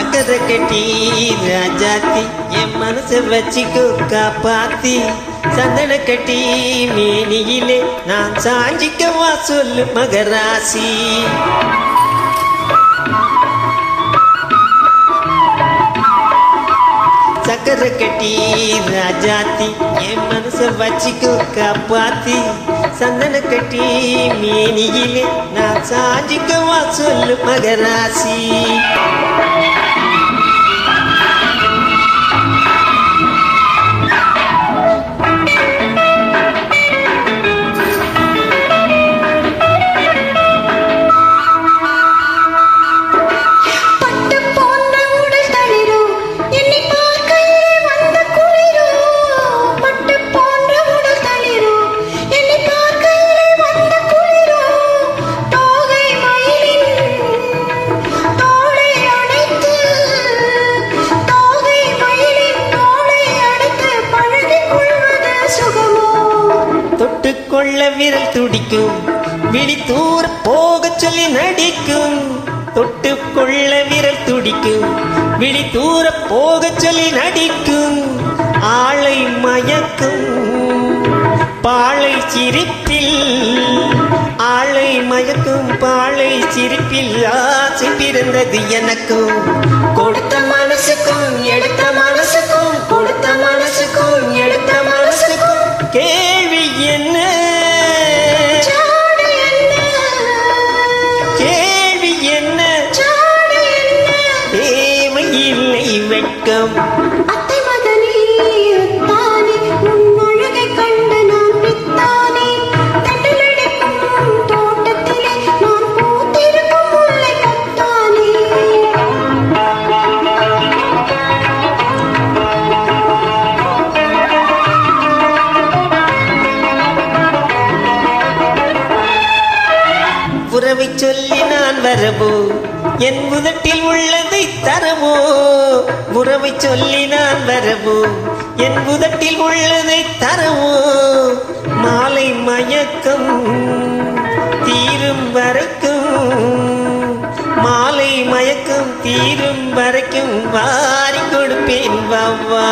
சக்கரை கட்டி ராஜாத்தி என் மனசை வச்சுக்கோ காப்பாத்தி சந்தன கட்டி மேனியிலே நான் சாஞ்சிக்கவா சொல்லு மகராசி. சக்கரை கட்டி ராஜாத்தி என் மனசை வச்சுக்கோ காப்பாத்தி சந்தன கட்டி மேனியிலே நான் சாஞ்சிக்கவா சொல்லு மகராசி. தொட்டுக்கொள்ள விரல் துடிக்கும் விழி தூர போக சொல்லி நடிக்கும். தொட்டுக்கொள்ள விரல் துடிக்கும் விழி தூர போக சொல்லி நடிக்கும். ஆளை மயக்கும் பாளை சிரிப்பில் ஆளை மயக்கும் பாளை சிரிப்பில் ஆசை பிறந்தது எனக்கும். கொடுத்த மனசுக்கும் எடுத்த மனசுக்கும் கொடுத்த மனசுக்கும் எடுத்த மனசுக்கும் கேள்வி என்ன கேள்வி என்ன ஏமை இல்லை வெட்கம். உறவை சொல்லி நான் வரவோ என் உதட்டில் உள்ளதை தரவோ. உறவை சொல்லி நான் வரவோ என் உதட்டில் உள்ளதை தரவோ. மாலை மயக்கம் தீரும் வரைக்கும் மாலை மயக்கம் தீரும் வரைக்கும் வாரி கொடுப்பேன் வாவா.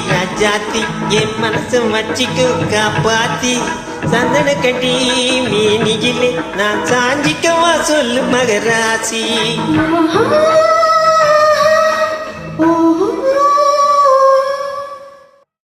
ராஜாத்தி என் மனசு வச்சிக்கு காப்பாத்தி சந்தன கட்டி மேனியிலே நான் சாஞ்சிக்கவா சொல்லு மகராசி.